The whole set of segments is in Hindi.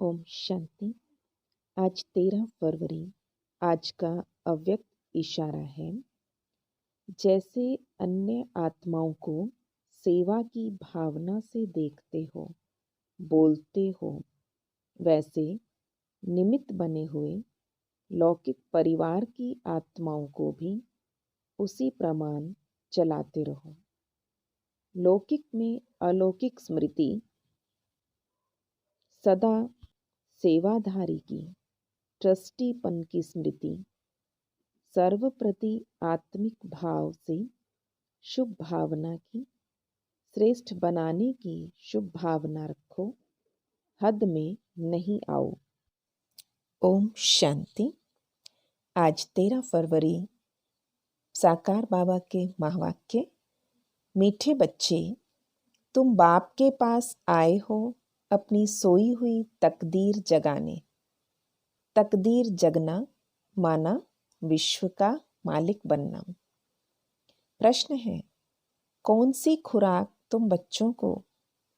ओम शांति। आज 13 फरवरी। आज का अव्यक्त इशारा है। जैसे अन्य आत्माओं को सेवा की भावना से देखते हो, बोलते हो, वैसे निमित्त बने हुए लौकिक परिवार की आत्माओं को भी उसी प्रमाण चलाते रहो। लौकिक में अलौकिक स्मृति सदा सेवाधारी की ट्रस्टीपन की स्मृति, सर्वप्रति आत्मिक भाव से शुभ भावना की, श्रेष्ठ बनाने की शुभ भावना रखो, हद में नहीं आओ। ओम शांति। आज 13 फरवरी। साकार बाबा के महावाक्य। मीठे बच्चे, तुम बाप के पास आए हो अपनी सोई हुई तकदीर जगाने। तकदीर जगना माना विश्व का मालिक बनना। प्रश्न है, कौन सी खुराक तुम बच्चों को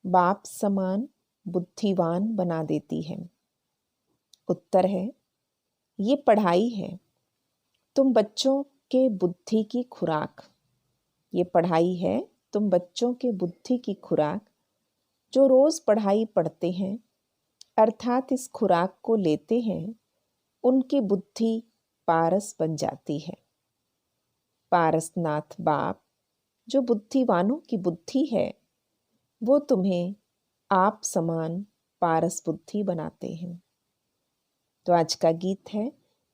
बाप समान बुद्धिवान बना देती है? उत्तर है, ये पढ़ाई है। तुम बच्चों के बुद्धि की खुराक। ये पढ़ाई है तुम बच्चों के बुद्धि की खुराक। जो रोज पढ़ाई पढ़ते हैं अर्थात इस खुराक को लेते हैं, उनकी बुद्धि पारस बन जाती है। पारसनाथ बाप जो बुद्धिवानों की बुद्धि है, वो तुम्हें आप समान पारस बुद्धि बनाते हैं। तो आज का गीत है,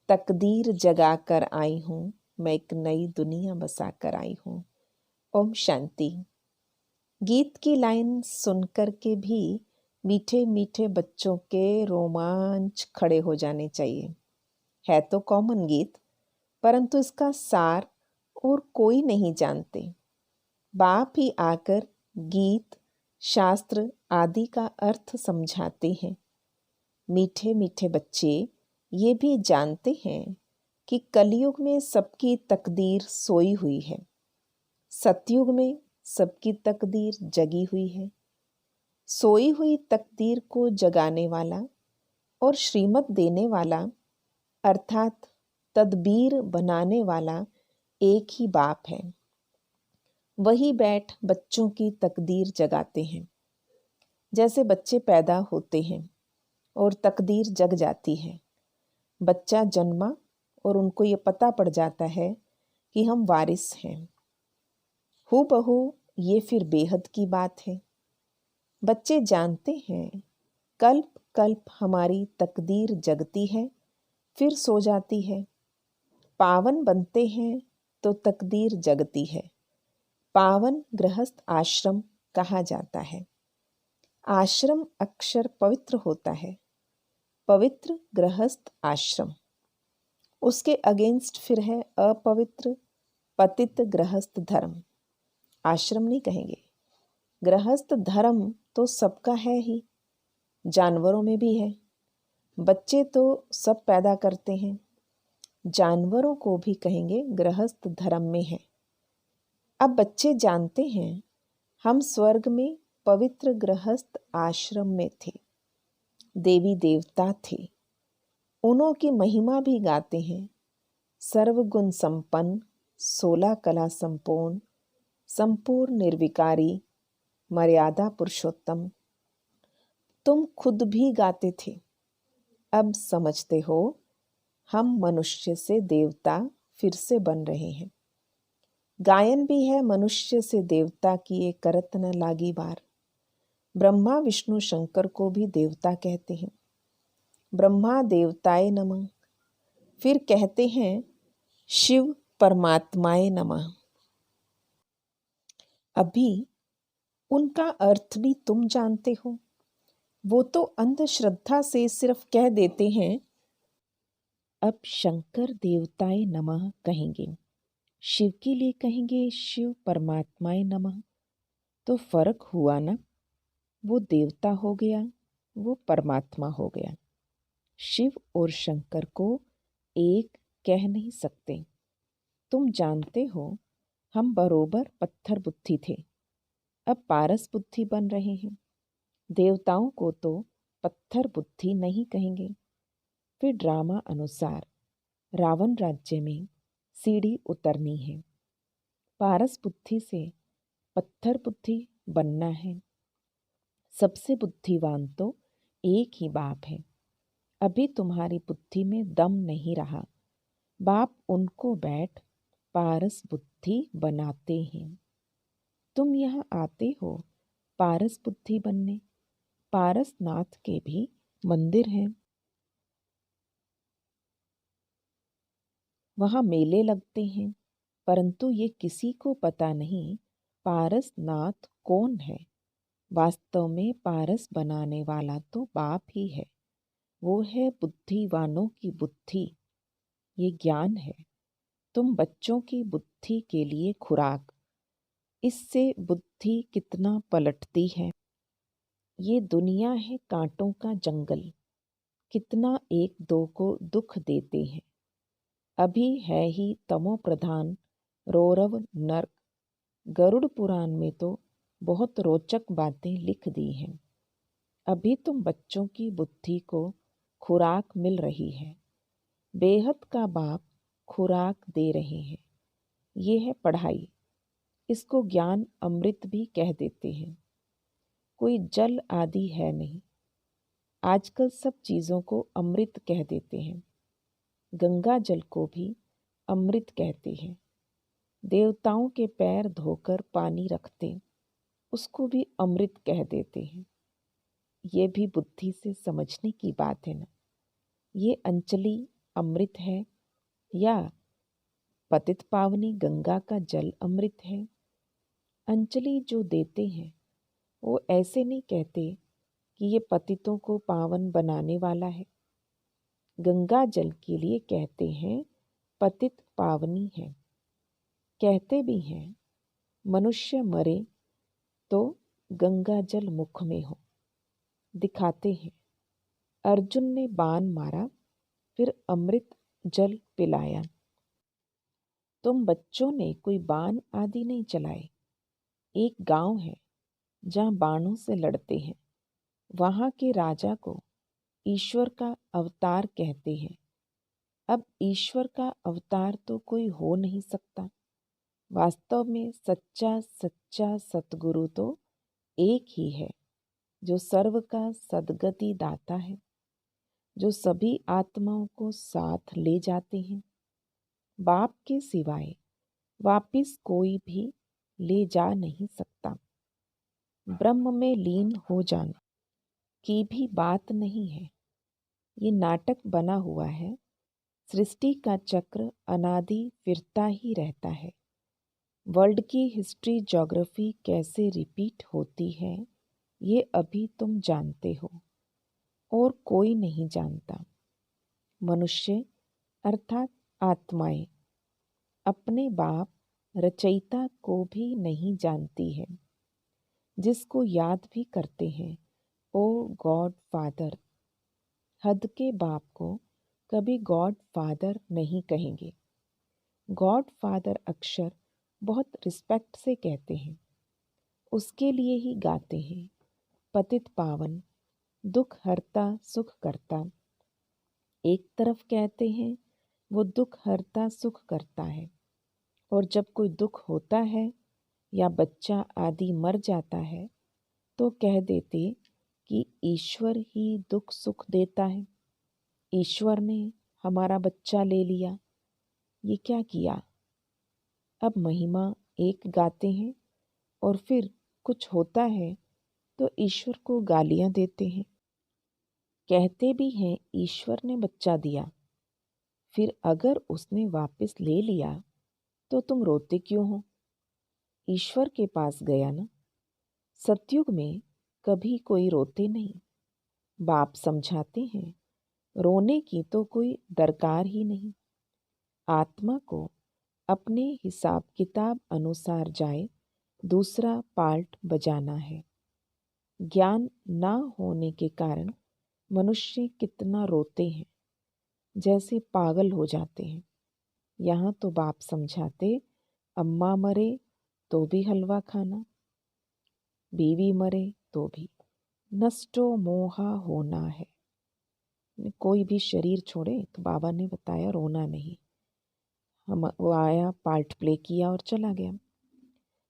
तकदीर जगा कर आई हूँ, मैं एक नई दुनिया बसा कर आई हूँ। ओम शांति। गीत की लाइन सुनकर के भी मीठे मीठे बच्चों के रोमांच खड़े हो जाने चाहिए। है तो कॉमन गीत, परंतु इसका सार और कोई नहीं जानते। बाप ही आकर गीत, शास्त्र आदि का अर्थ समझाते हैं। मीठे मीठे बच्चे ये भी जानते हैं कि कलयुग में सबकी तकदीर सोई हुई है, सतयुग में सबकी तकदीर जगी हुई है। सोई हुई तकदीर को जगाने वाला और श्रीमत देने वाला अर्थात तदबीर बनाने वाला एक ही बाप है। वही बैठ बच्चों की तकदीर जगाते हैं। जैसे बच्चे पैदा होते हैं और तकदीर जग जाती है। बच्चा जन्मा और उनको ये पता पड़ जाता है कि हम वारिस हैं। हूबहू ये फिर बेहद की बात है। बच्चे जानते हैं कल्प कल्प हमारी तकदीर जगती है, फिर सो जाती है। पावन बनते हैं तो तकदीर जगती है। पावन गृहस्थ आश्रम कहा जाता है। आश्रम अक्षर पवित्र होता है। पवित्र गृहस्थ आश्रम। उसके अगेंस्ट फिर है अपवित्र पतित गृहस्थ धर्म। आश्रम नहीं कहेंगे। गृहस्थ धर्म तो सबका है ही, जानवरों में भी है। बच्चे तो सब पैदा करते हैं, जानवरों को भी कहेंगे गृहस्थ धर्म में है। अब बच्चे जानते हैं हम स्वर्ग में पवित्र गृहस्थ आश्रम में थे, देवी देवता थे, उन्हों की महिमा भी गाते हैं। सर्वगुण संपन्न, 16 कला संपूर्ण, संपूर्ण निर्विकारी, मर्यादा पुरुषोत्तम। तुम खुद भी गाते थे। अब समझते हो हम मनुष्य से देवता फिर से बन रहे हैं। गायन भी है मनुष्य से देवता की एक करत न लागी बार। ब्रह्मा विष्णु शंकर को भी देवता कहते हैं। ब्रह्मा देवताय नमः। फिर कहते हैं शिव परमात्माय नमः। अभी उनका अर्थ भी तुम जानते हो। वो तो अंधश्रद्धा से सिर्फ कह देते हैं। अब शंकर देवताय नमः कहेंगे, शिव के लिए कहेंगे शिव परमात्माय नमः। तो फर्क हुआ ना, वो देवता हो गया, वो परमात्मा हो गया। शिव और शंकर को एक कह नहीं सकते। तुम जानते हो हम बरोबर पत्थर बुद्धि थे, अब पारस बुद्धि बन रहे हैं। देवताओं को तो पत्थर बुद्धि नहीं कहेंगे। फिर ड्रामा अनुसार रावण राज्य में सीढ़ी उतरनी है। पारस बुद्धि से पत्थर बुद्धि बनना है। सबसे बुद्धिवान तो एक ही बाप है। अभी तुम्हारी बुद्धि में दम नहीं रहा। बाप उनको बैठ पारस बुद्धि बनाते हैं। तुम यहाँ आते हो पारस बुद्धि बनने। पारसनाथ के भी मंदिर हैं। वहाँ मेले लगते हैं, परंतु ये किसी को पता नहीं पारसनाथ कौन है। वास्तव में पारस बनाने वाला तो बाप ही है। वो है बुद्धिवानों की बुद्धि। ये ज्ञान है। तुम बच्चों की बुद्धि के लिए खुराक। इससे बुद्धि कितना पलटती है। ये दुनिया है कांटों का जंगल। कितना एक दो को दुख देते हैं। अभी है ही तमो प्रधान रौरव नर्क। गरुड़ पुराण में तो बहुत रोचक बातें लिख दी हैं। अभी तुम बच्चों की बुद्धि को खुराक मिल रही है। बेहद का बाप खुराक दे रहे हैं। ये है पढ़ाई। इसको ज्ञान अमृत भी कह देते हैं। कोई जल आदि है नहीं। आजकल सब चीज़ों को अमृत कह देते हैं। गंगा जल को भी अमृत कहते हैं। देवताओं के पैर धोकर पानी रखते, उसको भी अमृत कह देते हैं। ये भी बुद्धि से समझने की बात है ना। ये अंजलि अमृत है या पतित पावनी गंगा का जल अमृत है। अंजलि जो देते हैं वो ऐसे नहीं कहते कि ये पतितों को पावन बनाने वाला है। गंगा जल के लिए कहते हैं पतित पावनी है। कहते भी हैं मनुष्य मरे तो गंगा जल मुख में हो। दिखाते हैं अर्जुन ने बाण मारा फिर अमृत जल पिलाया। तुम बच्चों ने कोई बाण आदि नहीं चलाए। एक गांव है जहाँ बाणों से लड़ते हैं। वहाँ के राजा को ईश्वर का अवतार कहते हैं। अब ईश्वर का अवतार तो कोई हो नहीं सकता। वास्तव में सच्चा सच्चा सतगुरु तो एक ही है, जो सर्व का सद्गति दाता है, जो सभी आत्माओं को साथ ले जाते हैं। बाप के सिवाय वापिस कोई भी ले जा नहीं सकता। ब्रह्म में लीन हो जाना की भी बात नहीं है। ये नाटक बना हुआ है। सृष्टि का चक्र अनादि फिरता ही रहता है। वर्ल्ड की हिस्ट्री ज्योग्राफी कैसे रिपीट होती है ये अभी तुम जानते हो और कोई नहीं जानता। मनुष्य अर्थात आत्माएं अपने बाप रचयिता को भी नहीं जानती है। जिसको याद भी करते हैं ओ गॉड फादर। हद के बाप को कभी गॉड फादर नहीं कहेंगे। गॉड फादर अक्षर बहुत रिस्पेक्ट से कहते हैं। उसके लिए ही गाते हैं पतित पावन दुख हरता सुख करता। एक तरफ कहते हैं वो दुख हरता सुख करता है, और जब कोई दुख होता है या बच्चा आदि मर जाता है तो कह देते कि ईश्वर ही दुख सुख देता है। ईश्वर ने हमारा बच्चा ले लिया। ये क्या किया। अब महिमा एक गाते हैं और फिर कुछ होता है तो ईश्वर को गालियां देते हैं। कहते भी हैं ईश्वर ने बच्चा दिया, फिर अगर उसने वापस ले लिया तो तुम रोते क्यों हो। ईश्वर के पास गया ना। सतयुग में कभी कोई रोते नहीं। बाप समझाते हैं रोने की तो कोई दरकार ही नहीं। आत्मा को अपने हिसाब किताब अनुसार जाए दूसरा पार्ट बजाना है। ज्ञान ना होने के कारण मनुष्य कितना रोते हैं, जैसे पागल हो जाते हैं। यहाँ तो बाप समझाते अम्मा मरे तो भी हलवा खाना, बीवी मरे तो भी। नष्टो मोहा होना है। कोई भी शरीर छोड़े तो बाबा ने बताया रोना नहीं। वो आया, पार्ट प्ले किया और चला गया।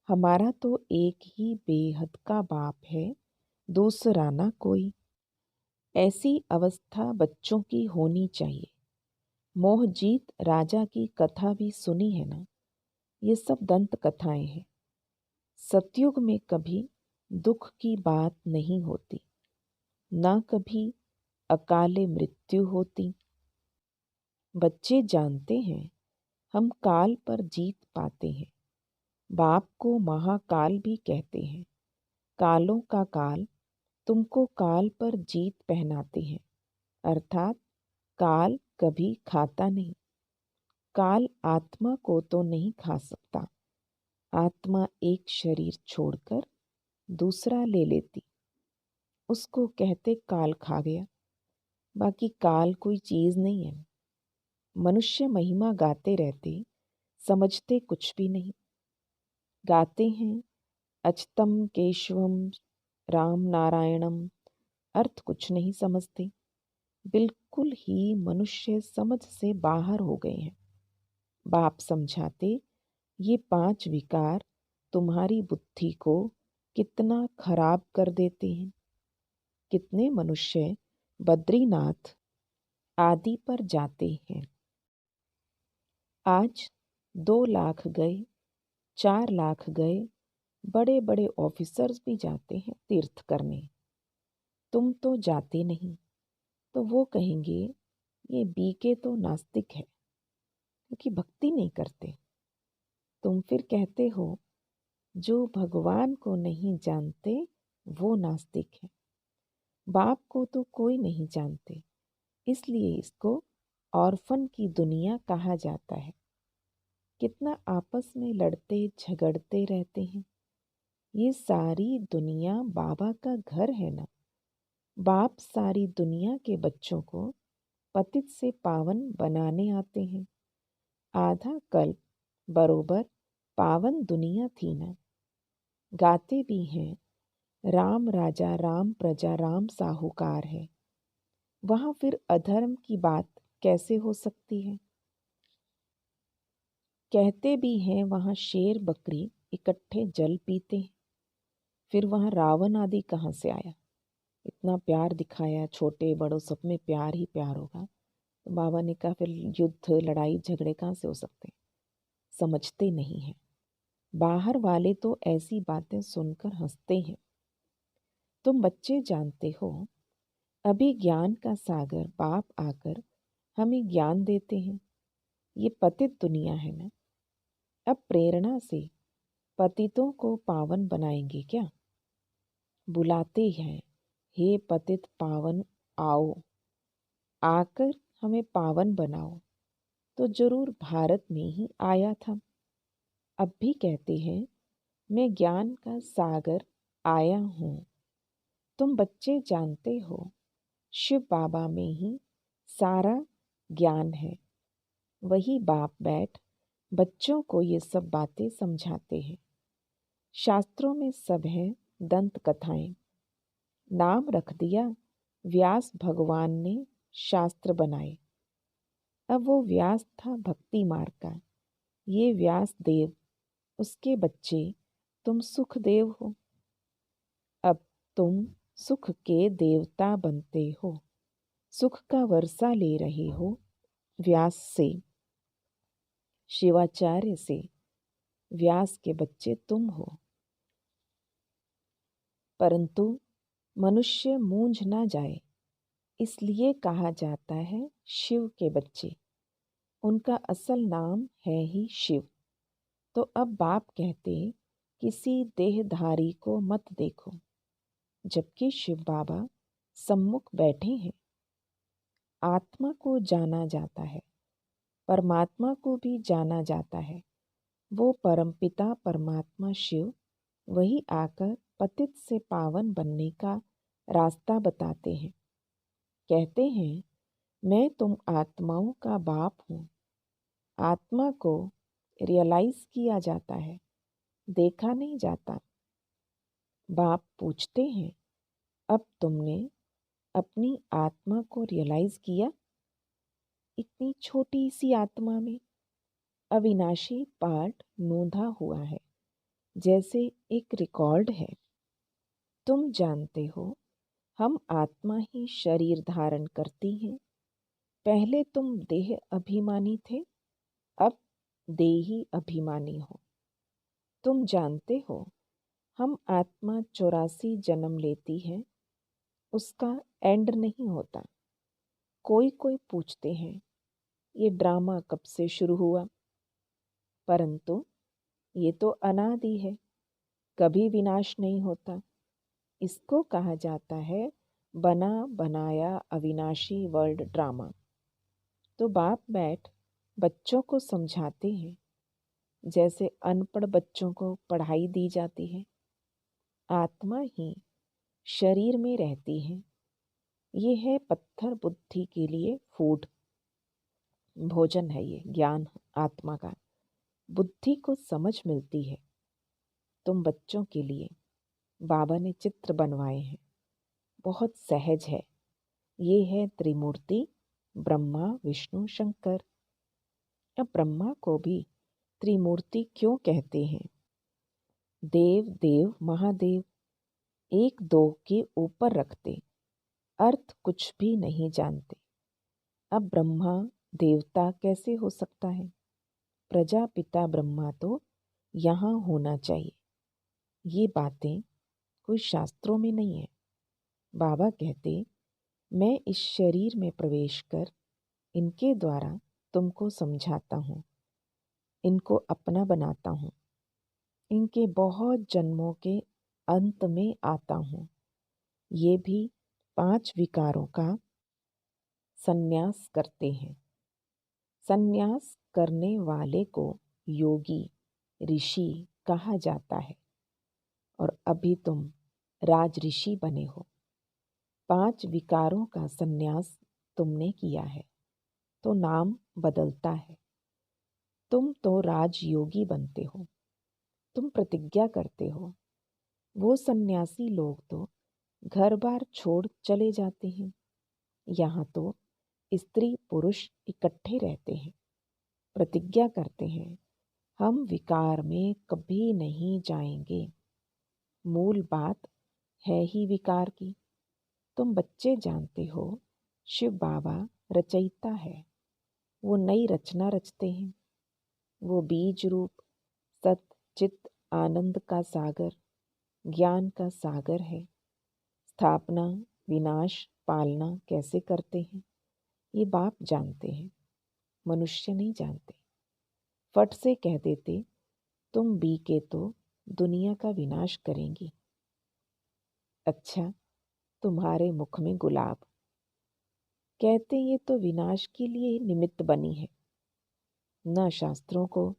हमारा तो एक ही बेहद का बाप है, दूसरा ना कोई। ऐसी अवस्था बच्चों की होनी चाहिए। मोहजीत राजा की कथा भी सुनी है ना? ये सब दंत कथाएं हैं। सतयुग में कभी दुख की बात नहीं होती, ना कभी अकाले मृत्यु होती। बच्चे जानते हैं हम काल पर जीत पाते हैं। बाप को महाकाल भी कहते हैं। कालों का काल तुमको काल पर जीत पहनाते हैं, अर्थात काल कभी खाता नहीं। काल आत्मा को तो नहीं खा सकता। आत्मा एक शरीर छोड़कर दूसरा ले लेती, उसको कहते काल खा गया। बाकी काल कोई चीज नहीं है। मनुष्य महिमा गाते रहते, समझते कुछ भी नहीं। गाते हैं अच्युतम केशवम राम नारायणम, अर्थ कुछ नहीं समझते। बिल्कुल ही मनुष्य समझ से बाहर हो गए हैं। बाप समझाते, ये 5 विकार तुम्हारी बुद्धि को कितना खराब कर देते हैं। कितने मनुष्य बद्रीनाथ आदि पर जाते हैं। आज 2 लाख गए, 4 लाख गए, बड़े बड़े ऑफिसर्स भी जाते हैं तीर्थ करने। तुम तो जाते नहीं, तो वो कहेंगे ये बीके तो नास्तिक है, क्योंकि भक्ति नहीं करते। तुम फिर कहते हो जो भगवान को नहीं जानते वो नास्तिक है। बाप को तो कोई नहीं जानते, इसलिए इसको ऑर्फन की दुनिया कहा जाता है। कितना आपस में लड़ते झगड़ते रहते हैं। ये सारी दुनिया बाबा का घर है ना। बाप सारी दुनिया के बच्चों को पतित से पावन बनाने आते हैं। आधा कल्प बरोबर पावन दुनिया थी ना। गाते भी हैं राम राजा राम प्रजा राम साहूकार है। वहाँ फिर अधर्म की बात कैसे हो सकती है? कहते भी हैं वहाँ शेर बकरी इकट्ठे जल पीते हैं। फिर वहाँ रावण आदि कहाँ से आया? इतना प्यार दिखाया, छोटे बड़ों सब में प्यार ही प्यार होगा। तो बाबा ने कहा फिर युद्ध लड़ाई झगड़े कहाँ से हो सकते? समझते नहीं हैं। बाहर वाले तो ऐसी बातें सुनकर हंसते हैं। तुम बच्चे जानते हो, अभी ज्ञान का सागर बाप आकर हमें ज्ञान देते हैं। ये पतित दुनिया है ना। अब प्रेरणा से पतितों को पावन बनाएंगे क्या? बुलाते हैं, हे पतित पावन आओ, आकर हमें पावन बनाओ। तो जरूर भारत में ही आया था। अब भी कहते हैं मैं ज्ञान का सागर आया हूँ। तुम बच्चे जानते हो शिव बाबा में ही सारा ज्ञान है। वही बाप बैठ बच्चों को ये सब बातें समझाते हैं। शास्त्रों में सब है दंत कथाएं। नाम रख दिया व्यास भगवान ने शास्त्र बनाए। अब वो व्यास था भक्ति मार्ग का, ये व्यास देव, उसके बच्चे तुम सुखदेव हो। अब तुम सुख के देवता बनते हो, सुख का वर्षा ले रहे हो व्यास से, शिवाचार्य से। व्यास के बच्चे तुम हो। परंतु मनुष्य मूंझ ना जाए, इसलिए कहा जाता है शिव के बच्चे। उनका असल नाम है ही शिव। तो अब बाप कहते किसी देहधारी को मत देखो, जबकि शिव बाबा सम्मुख बैठे हैं। आत्मा को जाना जाता है, परमात्मा को भी जाना जाता है। वो परमपिता परमात्मा शिव वही आकर पतित से पावन बनने का रास्ता बताते हैं। कहते हैं मैं तुम आत्माओं का बाप हूँ। आत्मा को रियलाइज किया जाता है, देखा नहीं जाता। बाप पूछते हैं अब तुमने अपनी आत्मा को रियलाइज किया। इतनी छोटी सी आत्मा में अविनाशी पार्ट नोंधा हुआ है, जैसे एक रिकॉर्ड है। तुम जानते हो, हम आत्मा ही शरीर धारण करती हैं। पहले तुम देह अभिमानी थे, अब देही अभिमानी हो। तुम जानते हो, हम आत्मा 84 जन्म लेती है, उसका एंड नहीं होता। कोई कोई पूछते हैं, ये ड्रामा कब से शुरू हुआ? परंतु ये तो अनादि है, कभी विनाश नहीं होता। इसको कहा जाता है बना बनाया अविनाशी वर्ल्ड ड्रामा। तो बाप बैठ बच्चों को समझाते हैं, जैसे अनपढ़ बच्चों को पढ़ाई दी जाती है। आत्मा ही शरीर में रहती है। ये है पत्थर बुद्धि के लिए फूड, भोजन है ये ज्ञान आत्मा का। बुद्धि को समझ मिलती है। तुम बच्चों के लिए बाबा ने चित्र बनवाए हैं, बहुत सहज है। ये है त्रिमूर्ति, ब्रह्मा विष्णु शंकर। अब ब्रह्मा को भी त्रिमूर्ति क्यों कहते हैं? देव देव महादेव, एक दो के ऊपर रखते, अर्थ कुछ भी नहीं जानते। अब ब्रह्मा देवता कैसे हो सकता है? प्रजापिता ब्रह्मा तो यहाँ होना चाहिए। ये बातें कोई शास्त्रों में नहीं है। बाबा कहते, मैं इस शरीर में प्रवेश कर इनके द्वारा तुमको समझाता हूँ, इनको अपना बनाता हूँ। इनके बहुत जन्मों के अंत में आता हूँ। ये भी 5 विकारों का संन्यास करते हैं। संन्यास करने वाले को योगी ऋषि कहा जाता है। और अभी तुम राज ऋषि बने हो। 5 विकारों का संन्यास तुमने किया है, तो नाम बदलता है। तुम तो राजयोगी बनते हो। तुम प्रतिज्ञा करते हो। वो सन्यासी लोग तो घर बार छोड़ चले जाते हैं। यहाँ तो स्त्री पुरुष इकट्ठे रहते हैं, प्रतिज्ञा करते हैं, हम विकार में कभी नहीं जाएंगे। मूल बात है ही विकार की। तुम बच्चे जानते हो, शिव बाबा रचयिता है। वो नई रचना रचते हैं। वो बीज रूप सत चित आनंद का सागर, ज्ञान का सागर है। स्थापना विनाश पालना कैसे करते हैं, ये बाप जानते हैं, मनुष्य नहीं जानते। फट से कह देते, तुम बी के तो दुनिया का विनाश करेंगी। अच्छा, तुम्हारे मुख में गुलाब। कहते ये तो विनाश के लिए निमित्त बनी है। न शास्त्रों को,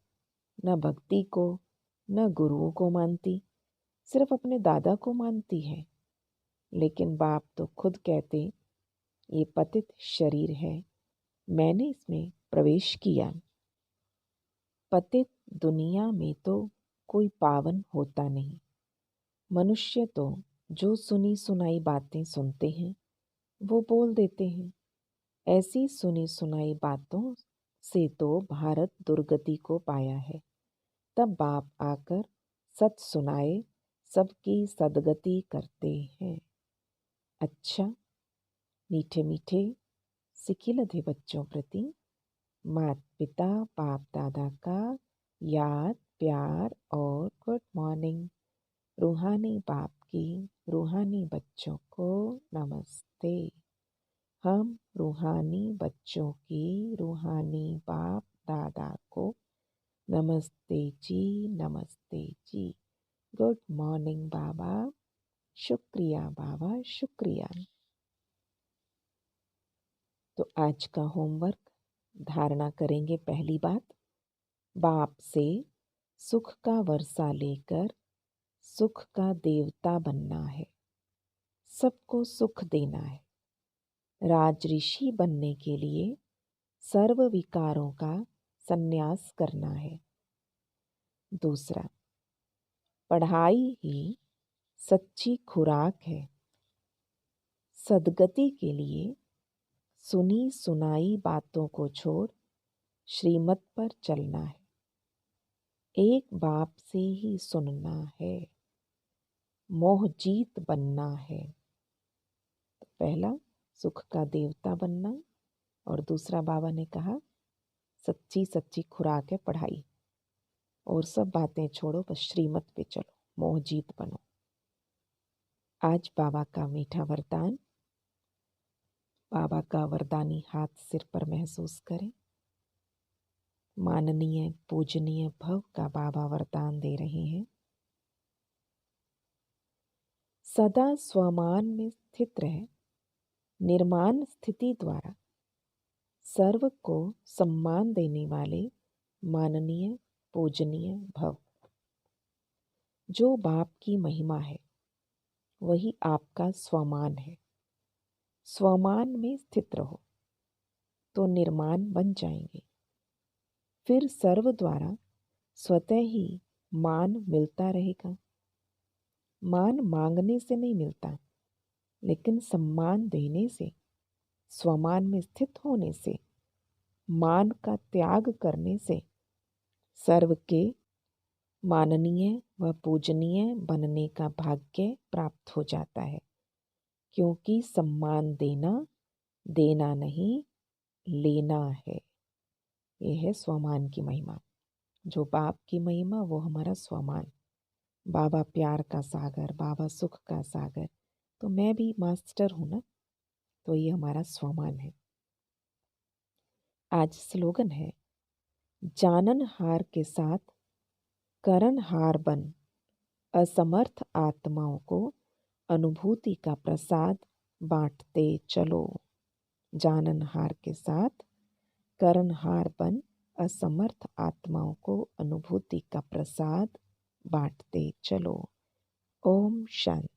न भक्ति को, न गुरुओं को मानती, सिर्फ अपने दादा को मानती है। लेकिन बाप तो खुद कहते, ये पतित शरीर है, मैंने इसमें प्रवेश किया। पतित दुनिया में तो कोई पावन होता नहीं। मनुष्य तो जो सुनी सुनाई बातें सुनते हैं, वो बोल देते हैं। ऐसी सुनी सुनाई बातों से तो भारत दुर्गति को पाया है। तब बाप आकर सत सुनाए, सबकी सदगति करते हैं। अच्छा, मीठे मीठे सिखिलधे बच्चों प्रति माता पिता बाप दादा का याद प्यार और गुड मॉर्निंग। रूहानी बाप की रूहानी बच्चों को नमस्ते। हम रूहानी बच्चों की रूहानी बाप दादा को नमस्ते जी, नमस्ते जी। गुड मॉर्निंग बाबा, शुक्रिया बाबा, शुक्रिया। तो आज का होमवर्क धारणा करेंगे। पहली बात, बाप से सुख का वर्षा लेकर सुख का देवता बनना है। सबको सुख देना है। राजऋषि बनने के लिए सर्व विकारों का संन्यास करना है। दूसरा, पढ़ाई ही सच्ची खुराक है। सद्गति के लिए सुनी सुनाई बातों को छोड़ श्रीमत पर चलना है। एक बाप से ही सुनना है, मोह जीत बनना है। तो पहला सुख का देवता बनना, और दूसरा बाबा ने कहा सच्ची सच्ची खुराक है पढ़ाई, और सब बातें छोड़ो, बस श्रीमत पे चलो, मोह जीत बनो। आज बाबा का मीठा वरदान, बाबा का वरदानी हाथ सिर पर महसूस करें। माननीय पूजनीय भव का बाबा वरदान दे रहे हैं। सदा स्वमान में स्थित रहे, निर्माण स्थिति द्वारा सर्व को सम्मान देने वाले माननीय पूजनीय भव। जो बाप की महिमा है वही आपका स्वमान है। स्वमान में स्थित रहो तो निर्माण बन जाएंगे। फिर सर्व द्वारा स्वतः ही मान मिलता रहेगा। मान मांगने से नहीं मिलता, लेकिन सम्मान देने से, स्वमान में स्थित होने से, मान का त्याग करने से सर्व के माननीय व पूजनीय बनने का भाग्य प्राप्त हो जाता है। क्योंकि सम्मान देना देना नहीं, लेना है। यह है स्वमान की महिमा। जो बाप की महिमा वो हमारा स्वमान। बाबा प्यार का सागर, बाबा सुख का सागर, तो मैं भी मास्टर हूँ ना, तो ये हमारा स्वमान है। आज स्लोगन है, जानन हार के साथ करन हार बन, असमर्थ आत्माओं को अनुभूति का प्रसाद बांटते चलो। जानन हार के साथ करन हार बन, असमर्थ आत्माओं को अनुभूति का प्रसाद बांटते चलो। ओम शांति।